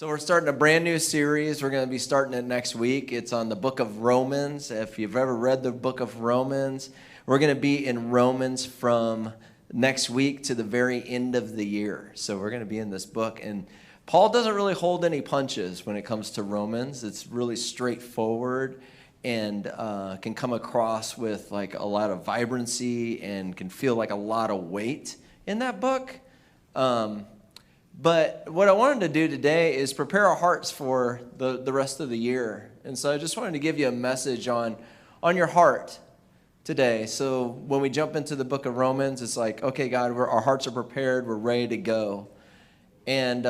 So we're starting a brand new series. We're going to be starting it next week. It's on the book of Romans. If you've ever read the book of Romans, we're going to be in Romans from next week to the very end of the year. So we're going to be in this book. And Paul doesn't really hold any punches when it comes to Romans. It's really straightforward and can come across with like a lot of vibrancy and can feel like a lot of weight in that book. But what I wanted to do today is prepare our hearts for the rest of the year. And so I just wanted to give you a message on your heart today. So when we jump into the book of Romans, it's like, okay, God, our hearts are prepared. We're ready to go. And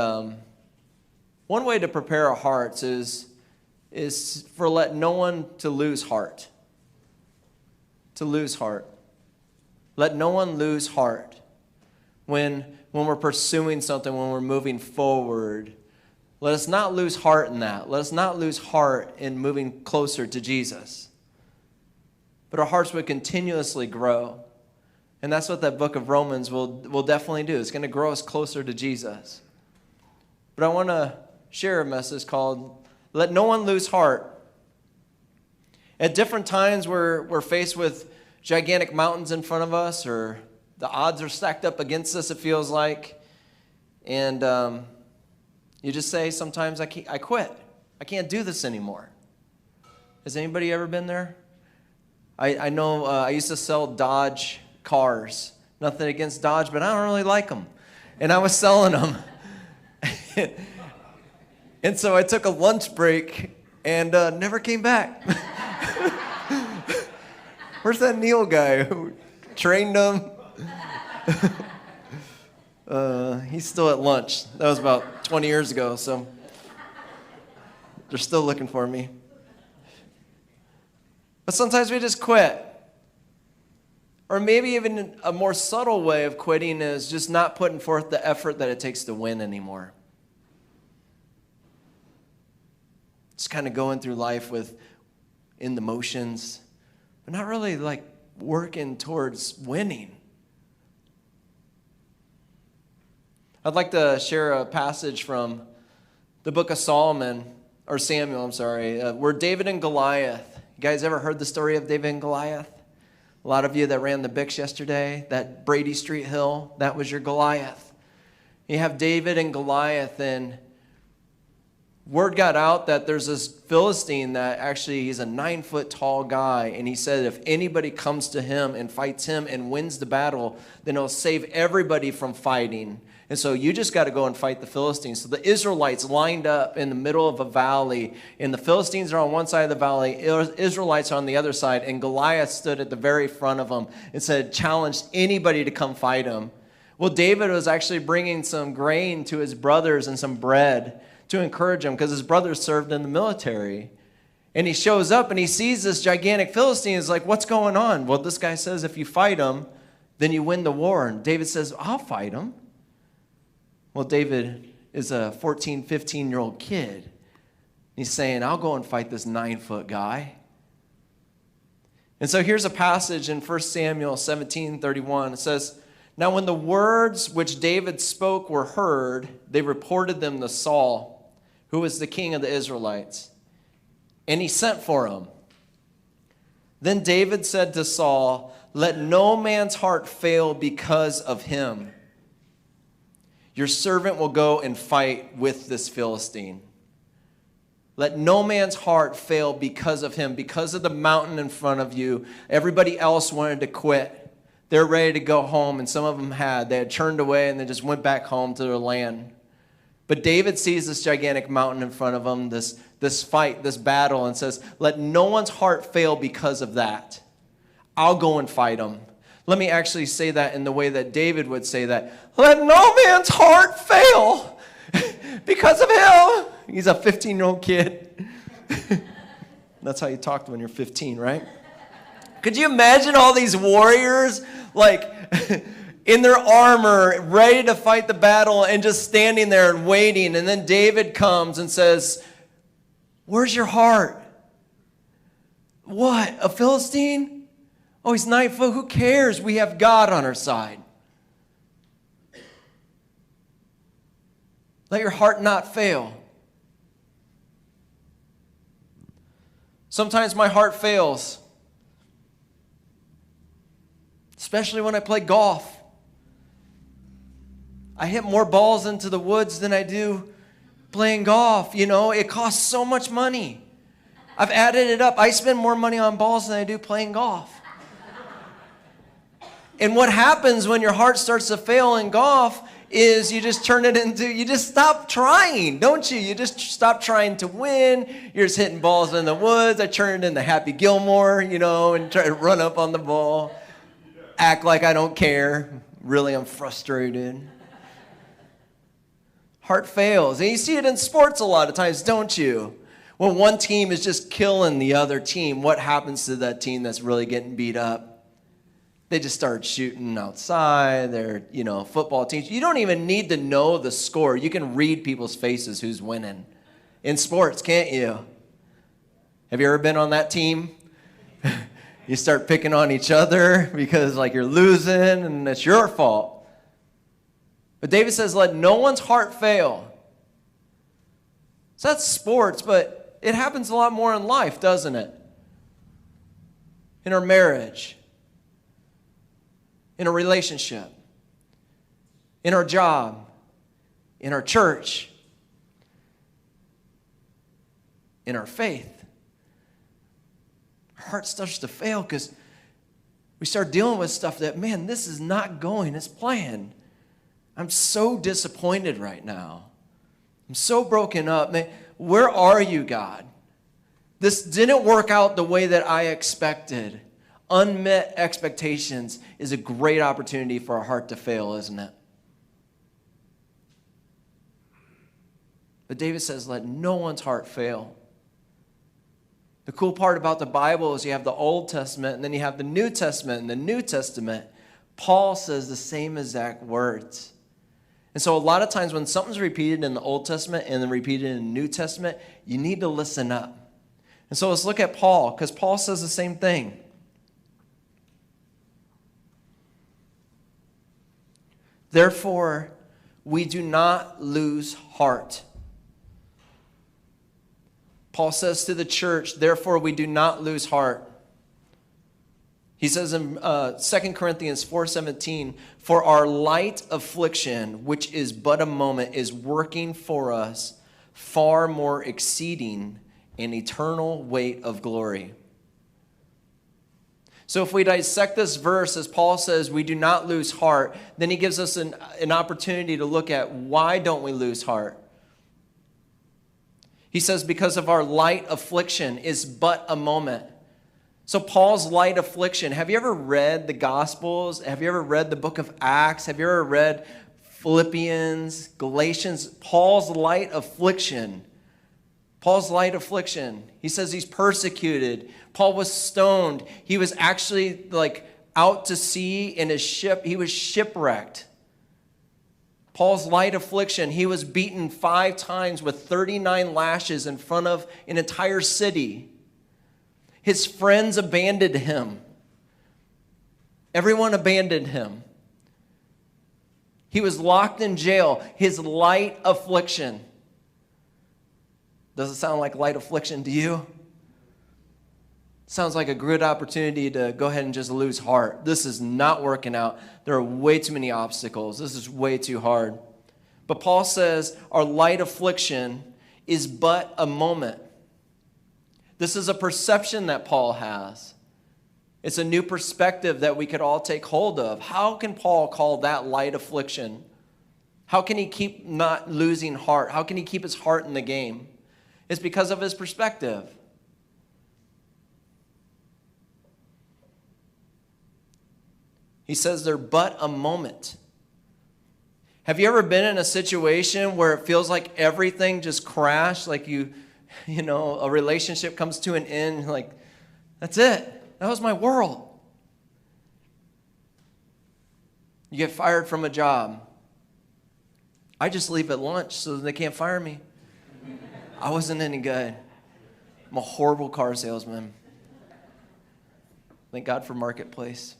one way to prepare our hearts is for let no one to lose heart. To lose heart. Let no one lose heart. When we're pursuing something, when we're moving forward, let us not lose heart in that. Let us not lose heart in moving closer to Jesus. But our hearts would continuously grow. And that's what that book of Romans will definitely do. It's going to grow us closer to Jesus. But I want to share a message called, Let No One Lose Heart. At different times, we're faced with gigantic mountains in front of us, or the odds are stacked up against us, it feels like. And you just say, sometimes I quit. I can't do this anymore. Has anybody ever been there? I know I used to sell Dodge cars. Nothing against Dodge, but I don't really like them. And I was selling them. And so I took a lunch break and never came back. Where's that Neil guy who trained them? He's still at lunch. That was about 20 years ago, so they're still looking for me. But sometimes we just quit. Or maybe even a more subtle way of quitting is just not putting forth the effort that it takes to win anymore. Just kind of going through life in the motions, but not really like working towards winning. I'd like to share a passage from the book of Samuel, where David and Goliath. You guys ever heard the story of David and Goliath? A lot of you that ran the Bix yesterday, that Brady Street Hill, that was your Goliath. You have David and Goliath, and word got out that there's this Philistine that actually he's a 9-foot tall guy, and he said if anybody comes to him and fights him and wins the battle, then he'll save everybody from fighting. And so you just got to go and fight the Philistines. So the Israelites lined up in the middle of a valley, and the Philistines are on one side of the valley, Israelites are on the other side, and Goliath stood at the very front of them and said, challenged anybody to come fight him. Well, David was actually bringing some grain to his brothers and some bread to encourage him because his brothers served in the military. And he shows up and he sees this gigantic Philistine. He's like, what's going on? Well, this guy says if you fight him, then you win the war. And David says, I'll fight him. Well, David is a 14, 15-year-old kid. He's saying, I'll go and fight this 9-foot guy. And so here's a passage in 1 Samuel 17:31. It says, now when the words which David spoke were heard, they reported them to Saul, who was the king of the Israelites. And he sent for him. Then David said to Saul, let no man's heart fail because of him. Your servant will go and fight with this Philistine. Let no man's heart fail because of him, because of the mountain in front of you. Everybody else wanted to quit. They're ready to go home, and some of them had. They had turned away, and they just went back home to their land. But David sees this gigantic mountain in front of him, this fight, this battle, and says, let no one's heart fail because of that. I'll go and fight him. Let me actually say that in the way that David would say that. Let no man's heart fail because of him. He's a 15-year-old kid. That's how you talk when you're 15, right? Could you imagine all these warriors like in their armor, ready to fight the battle and just standing there and waiting? And then David comes and says, where's your heart? What, a Philistine? Oh, he's 9 foot. Who cares? We have God on our side. Let your heart not fail. Sometimes my heart fails, especially when I play golf. I hit more balls into the woods than I do playing golf. You know, it costs so much money. I've added it up. I spend more money on balls than I do playing golf. And what happens when your heart starts to fail in golf is you just stop trying, don't you? You just stop trying to win. You're just hitting balls in the woods. I turn it into Happy Gilmore, you know, and try to run up on the ball, act like I don't care. Really, I'm frustrated. Heart fails. And you see it in sports a lot of times, don't you? When one team is just killing the other team, what happens to that team that's really getting beat up? They just start shooting outside. They're, football teams. You don't even need to know the score. You can read people's faces who's winning. In sports, can't you? Have you ever been on that team? You start picking on each other because you're losing and it's your fault. But David says, let no one's heart fail. So that's sports, but it happens a lot more in life, doesn't it? In our marriage, in a relationship, in our job, in our church, in our faith. Our heart starts to fail because we start dealing with stuff that, man, this is not going as planned. I'm so disappointed right now. I'm so broken up. Man, where are you, God? This didn't work out the way that I expected. Unmet expectations is a great opportunity for our heart to fail, isn't it? But David says, let no one's heart fail. The cool part about the Bible is you have the Old Testament and then you have the New Testament. In the New Testament, Paul says the same exact words. And so a lot of times when something's repeated in the Old Testament and then repeated in the New Testament, you need to listen up. And so let's look at Paul, because Paul says the same thing. Therefore, we do not lose heart. Paul says to the church, therefore, we do not lose heart. He says in 2 Corinthians 4:17, for our light affliction, which is but a moment, is working for us far more exceeding an eternal weight of glory. So if we dissect this verse, as Paul says, we do not lose heart, then he gives us an opportunity to look at why don't we lose heart. He says, because of our light affliction is but a moment. So Paul's light affliction, have you ever read the Gospels? Have you ever read the book of Acts? Have you ever read Philippians, Galatians? Paul's light affliction. Paul's light affliction. He says he's persecuted. Paul was stoned. He was actually out to sea in his ship. He was shipwrecked. Paul's light affliction. He was beaten 5 times with 39 lashes in front of an entire city. His friends abandoned him. Everyone abandoned him. He was locked in jail. His light affliction. Does it sound like light affliction to you? Sounds like a good opportunity to go ahead and just lose heart. This is not working out. There are way too many obstacles. This is way too hard. But Paul says our light affliction is but a moment. This is a perception that Paul has. It's a new perspective that we could all take hold of. How can Paul call that light affliction? How can he keep not losing heart? How can he keep his heart in the game? It's because of his perspective. He says they're but a moment. Have you ever been in a situation where it feels like everything just crashed? Like a relationship comes to an end, that's it. That was my world. You get fired from a job. I just leave at lunch so they can't fire me. I wasn't any good. I'm a horrible car salesman. Thank God for Marketplace.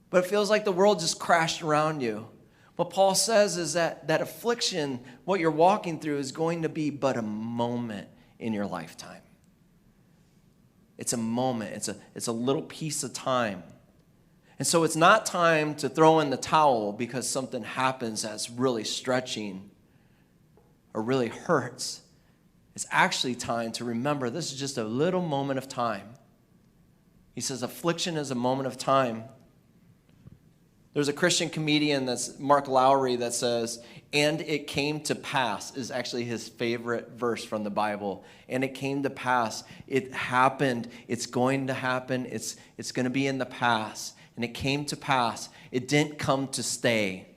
But it feels like the world just crashed around you. What Paul says is that affliction, what you're walking through, is going to be but a moment in your lifetime. It's a moment. It's a little piece of time. And so it's not time to throw in the towel because something happens that's really stretching or really hurts. It's actually time to remember this is just a little moment of time. He says affliction is a moment of time. There's a Christian comedian, that's Mark Lowry, that says, "And it came to pass," is actually his favorite verse from the Bible. And it came to pass. It happened. It's going to happen. It's going to be in the past. And it came to pass. It didn't come to stay.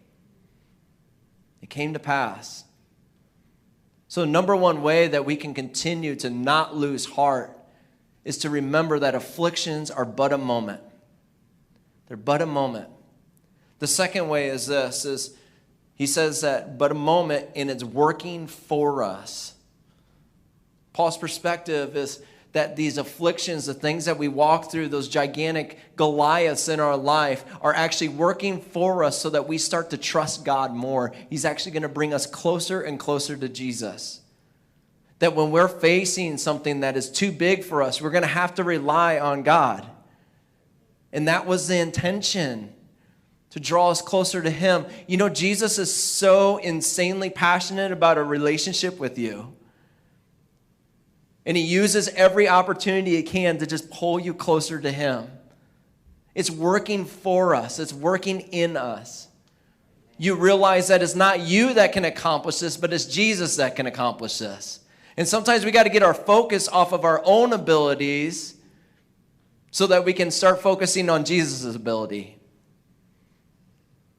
It came to pass. So number one way that we can continue to not lose heart is to remember that afflictions are but a moment. They're but a moment. The second way is this, is he says that but a moment, and it's working for us. Paul's perspective is that these afflictions, the things that we walk through, those gigantic Goliaths in our life, are actually working for us so that we start to trust God more. He's actually going to bring us closer and closer to Jesus. That when we're facing something that is too big for us, we're going to have to rely on God. And that was the intention, to draw us closer to Him. You know, Jesus is so insanely passionate about a relationship with you. And He uses every opportunity He can to just pull you closer to Him. It's working for us. It's working in us. You realize that it's not you that can accomplish this, but it's Jesus that can accomplish this. And sometimes we got to get our focus off of our own abilities so that we can start focusing on Jesus' ability.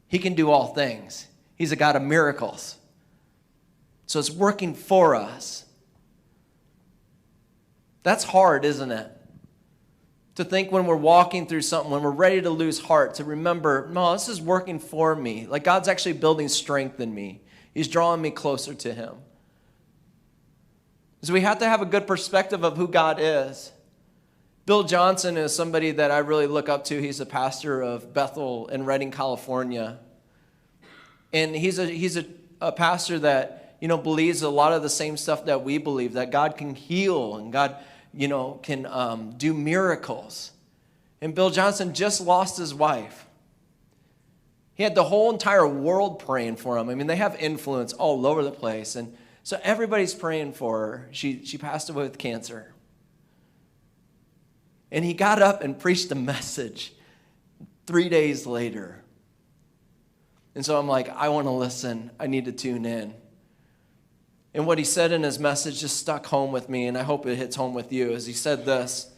He can do all things. He's a God of miracles. So it's working for us. That's hard, isn't it? To think when we're walking through something, when we're ready to lose heart, to remember, no, this is working for me. Like God's actually building strength in me. He's drawing me closer to Him. So we have to have a good perspective of who God is. Bill Johnson is somebody that I really look up to. He's a pastor of Bethel in Redding, California. And he's a pastor that, believes a lot of the same stuff that we believe, that God can heal and God, can do miracles. And Bill Johnson just lost his wife. He had the whole entire world praying for him. I mean, they have influence all over the place. And so everybody's praying for her. She passed away with cancer. And he got up and preached a message 3 days later. And so I'm like, I want to listen. I need to tune in. And what he said in his message just stuck home with me, and I hope it hits home with you, is he said this.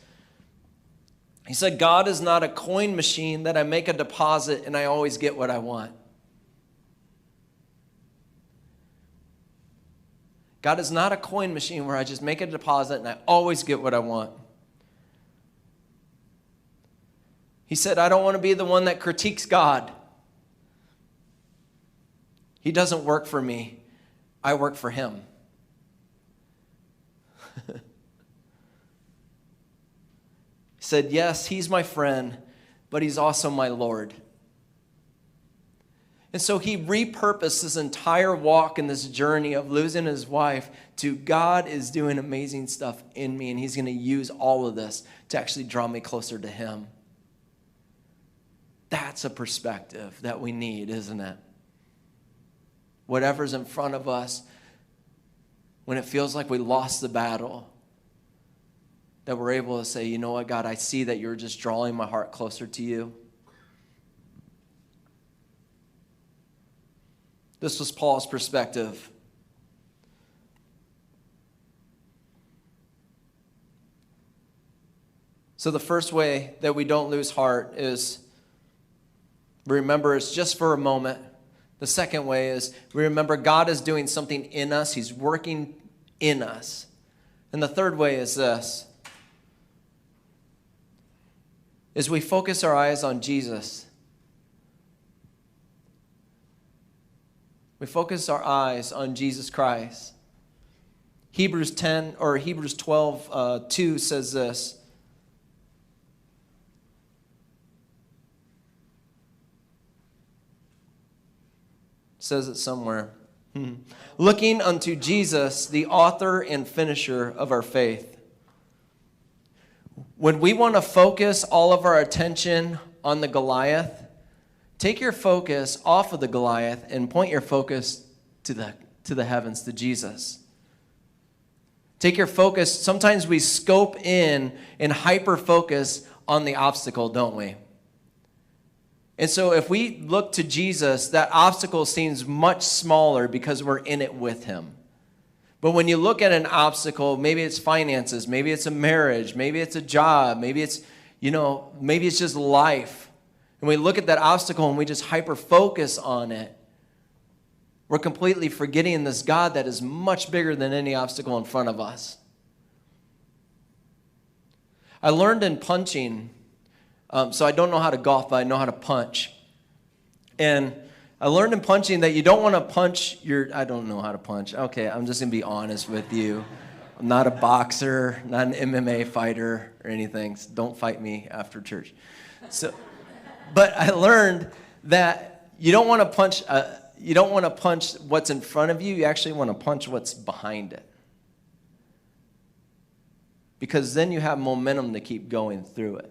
He said, God is not a coin machine that I make a deposit and I always get what I want. God is not a coin machine where I just make a deposit and I always get what I want. He said, I don't want to be the one that critiques God. He doesn't work for me. I work for Him. He said, yes, He's my friend, but He's also my Lord. And so he repurposed his entire walk in this journey of losing his wife to God is doing amazing stuff in me, and He's going to use all of this to actually draw me closer to Him. That's a perspective that we need, isn't it? Whatever's in front of us, when it feels like we lost the battle, that we're able to say, you know what, God, I see that You're just drawing my heart closer to You. This was Paul's perspective. So the first way that we don't lose heart is we remember it's just for a moment. The second way is we remember God is doing something in us. He's working in us. And the third way is this, is we focus our eyes on Jesus. We focus our eyes on Jesus Christ. Hebrews 12, 2 says this. says it somewhere. Looking unto Jesus, the author and finisher of our faith. When we want to focus all of our attention on the Goliath, take your focus off of the Goliath and point your focus to the heavens, to Jesus. Take your focus. Sometimes we scope in and hyper-focus on the obstacle, don't we? And so if we look to Jesus, that obstacle seems much smaller because we're in it with him. But when you look at an obstacle, maybe it's finances, maybe it's a marriage, maybe it's a job, maybe it's just life. And we look at that obstacle and we just hyper-focus on it. We're completely forgetting this God that is much bigger than any obstacle in front of us. I learned in punching, so I don't know how to golf, but I know how to punch. And I learned in punching that you don't want to punch I don't know how to punch. Okay, I'm just going to be honest with you. I'm not a boxer, not an MMA fighter or anything. So don't fight me after church. But I learned that you don't want to punch what's in front of you. You actually want to punch what's behind it. Because then you have momentum to keep going through it.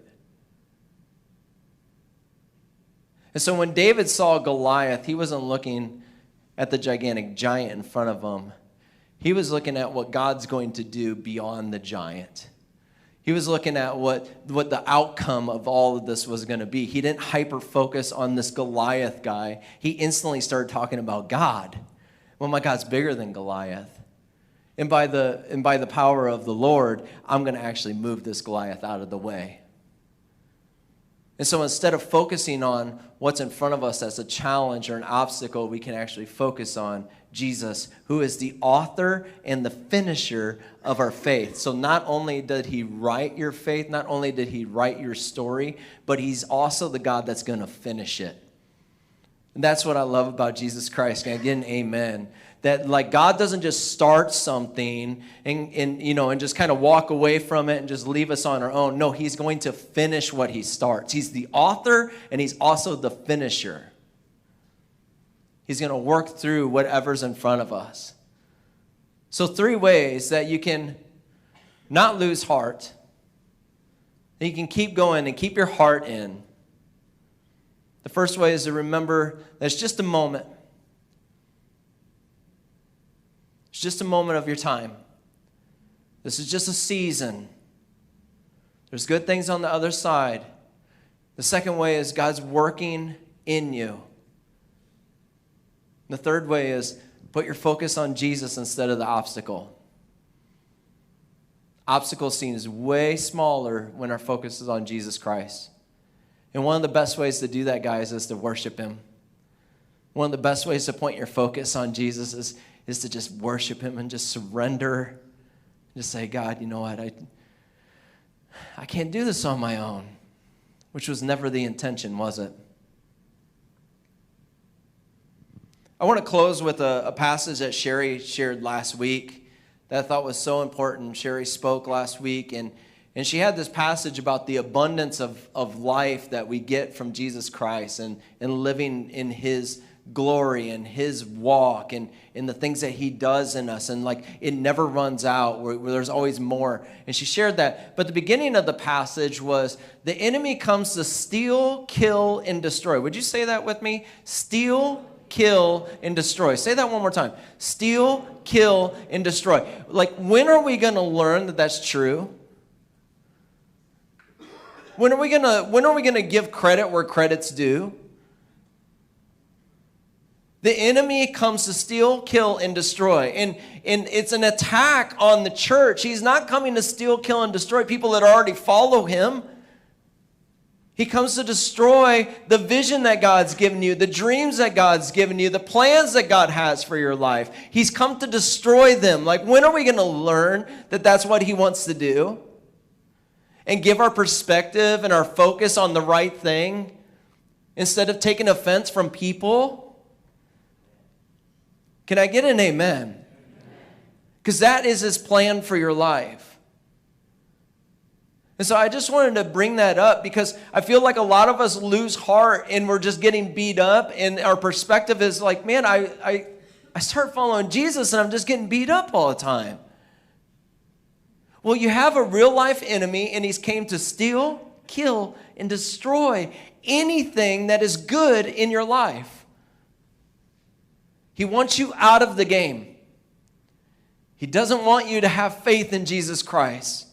And so when David saw Goliath, he wasn't looking at the gigantic giant in front of him. He was looking at what God's going to do beyond the giant. He was looking at what the outcome of all of this was going to be. He didn't hyper-focus on this Goliath guy. He instantly started talking about God. Well, my God's bigger than Goliath. And by the power of the Lord, I'm going to actually move this Goliath out of the way. And so instead of focusing on what's in front of us as a challenge or an obstacle, we can actually focus on Jesus, who is the author and the finisher of our faith. So not only did he write your faith, not only did he write your story, but he's also the God that's going to finish it. And that's what I love about Jesus Christ. Can I get an amen? That like God doesn't just start something and just kind of walk away from it and just leave us on our own. No, he's going to finish what he starts. He's the author and he's also the finisher. He's going to work through whatever's in front of us. So 3 ways that you can not lose heart, that you can keep going and keep your heart in. The first way is to remember that it's just a moment. It's just a moment of your time. This is just a season. There's good things on the other side. The second way is God's working in you. The third way is put your focus on Jesus instead of the obstacle. Obstacle seems way smaller when our focus is on Jesus Christ. And one of the best ways to do that, guys, is to worship him. One of the best ways to point your focus on Jesus is to just worship him and just surrender. Just say, God, you know what? I can't do this on my own, which was never the intention, was it? I want to close with a passage that Sherry shared last week that I thought was so important. Sherry spoke last week, and she had this passage about the abundance of life that we get from Jesus Christ and living in his glory and his walk and in the things that he does in us. And like it never runs out, where there's always more. And she shared that. But the beginning of the passage was, the enemy comes to steal, kill, and destroy. Would you say that with me? Steal, kill, and destroy. Say that one more time. Steal, kill, and destroy. Like, when are we going to learn that that's true? When are we gonna give credit where credit's due? The enemy comes to steal, kill, and destroy. And it's an attack on the church. He's not coming to steal, kill, and destroy people that already follow him. He comes to destroy the vision that God's given you, the dreams that God's given you, the plans that God has for your life. He's come to destroy them. Like, when are we going to learn that that's what he wants to do? And give our perspective and our focus on the right thing instead of taking offense from people? Can I get an amen? Because that is his plan for your life. And so I just wanted to bring that up because I feel like a lot of us lose heart and we're just getting beat up, and our perspective is like, man, I start following Jesus and I'm just getting beat up all the time. Well, you have a real life enemy, and he's came to steal, kill, and destroy anything that is good in your life. He wants you out of the game. He doesn't want you to have faith in Jesus Christ.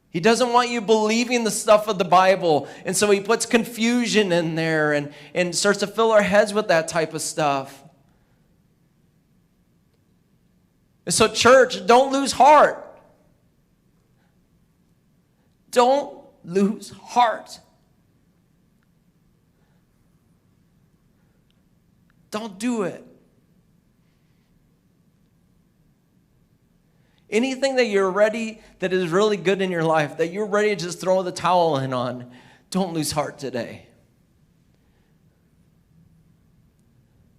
He doesn't want you believing the stuff of the Bible. And so he puts confusion in there and starts to fill our heads with that type of stuff. And so, church, don't lose heart. Don't lose heart. Don't do it. Anything that you're ready, that is really good in your life, that you're ready to just throw the towel in on, don't lose heart today.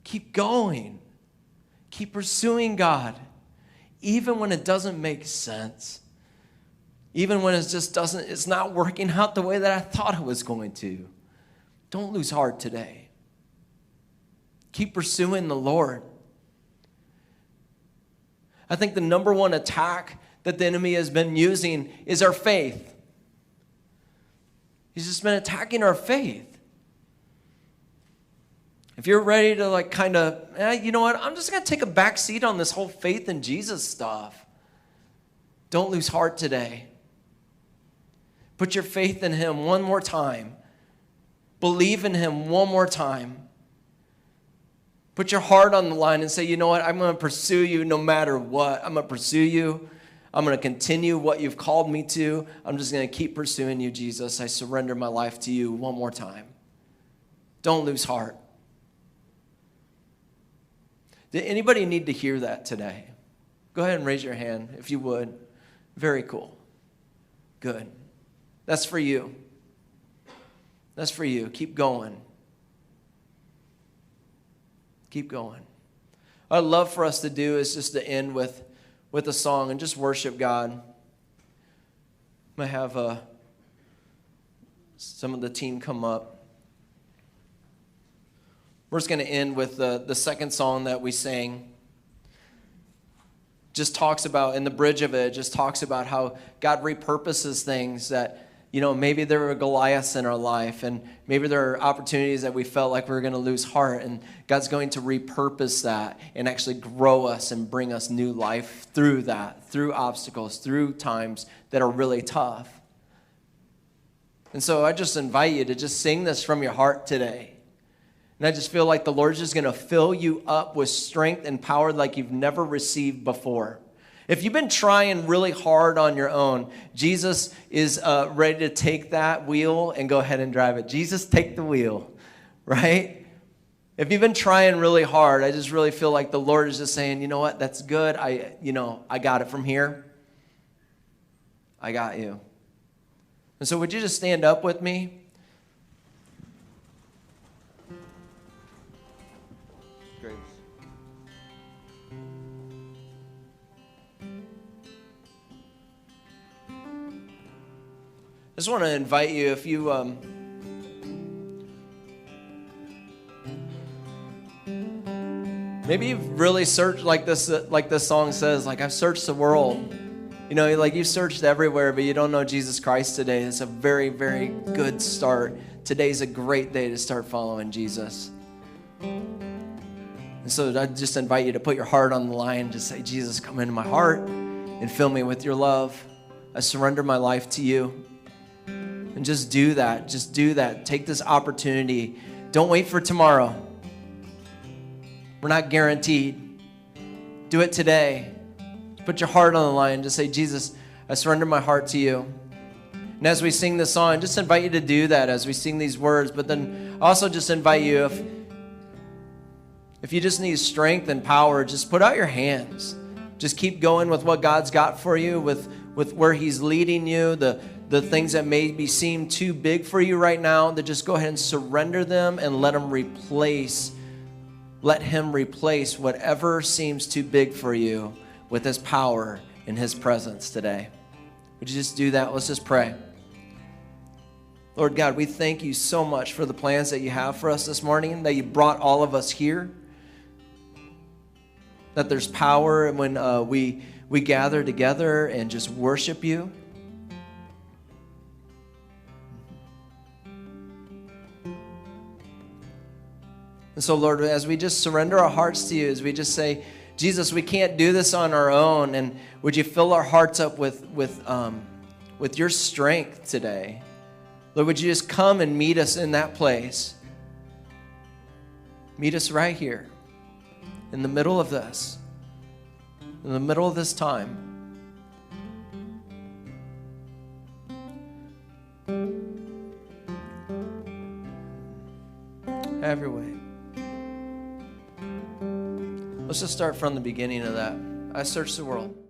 Keep going. Keep pursuing God, even when it doesn't make sense. Even when it's not working out the way that I thought it was going to. Don't lose heart today. Keep pursuing the Lord. I think the number one attack that the enemy has been using is our faith. He's just been attacking our faith. If you're ready to you know what, I'm just going to take a back seat on this whole faith in Jesus stuff. Don't lose heart today. Put your faith in him one more time. Believe in him one more time. Put your heart on the line and say, you know what, I'm going to pursue you no matter what. I'm going to pursue you. I'm going to continue what you've called me to. I'm just going to keep pursuing you, Jesus. I surrender my life to you one more time. Don't lose heart. Did anybody need to hear that today? Go ahead and raise your hand if you would. Very cool. Good. That's for you. That's for you. Keep going. Keep going. What I'd love for us to do is just to end with a song and just worship God. I'm going to have some of the team come up. We're just going to end with the second song that we sang. Just talks about, in the bridge of it, just talks about how God repurposes things that, you know, maybe there were Goliaths in our life, and maybe there are opportunities that we felt like we were going to lose heart, and God's going to repurpose that and actually grow us and bring us new life through that, through obstacles, through times that are really tough. And so I just invite you to just sing this from your heart today. And I just feel like the Lord's just going to fill you up with strength and power like you've never received before. If you've been trying really hard on your own, Jesus is ready to take that wheel and go ahead and drive it. Jesus, take the wheel, right? If you've been trying really hard, I just really feel like the Lord is just saying, you know what, that's good. I got it from here. I got you. And so would you just stand up with me? Great. I just want to invite you, if you maybe you've really searched like this song says, like I've searched the world. You know, like you've searched everywhere, but you don't know Jesus Christ today. It's a very, very good start. Today's a great day to start following Jesus. And so I just invite you to put your heart on the line. Just say, Jesus, come into my heart and fill me with your love. I surrender my life to you. And just do that. Just do that. Take this opportunity. Don't wait for tomorrow. We're not guaranteed. Do it today. Put your heart on the line. Just say, Jesus, I surrender my heart to you. And as we sing this song, just invite you to do that as we sing these words. But then also just invite you, if you just need strength and power, just put out your hands. Just keep going with what God's got for you, with where he's leading you, the things that maybe seem too big for you right now, that just go ahead and surrender them and let him replace whatever seems too big for you with his power and his presence today. Would you just do that? Let's just pray. Lord God, we thank you so much for the plans that you have for us this morning, that you brought all of us here, that there's power when we gather together and just worship you. And so, Lord, as we just surrender our hearts to you, as we just say, Jesus, we can't do this on our own, and would you fill our hearts up with your strength today? Lord, would you just come and meet us in that place? Meet us right here, in the middle of this, in the middle of this time. Have your way. Let's just start from the beginning of that. I searched the world.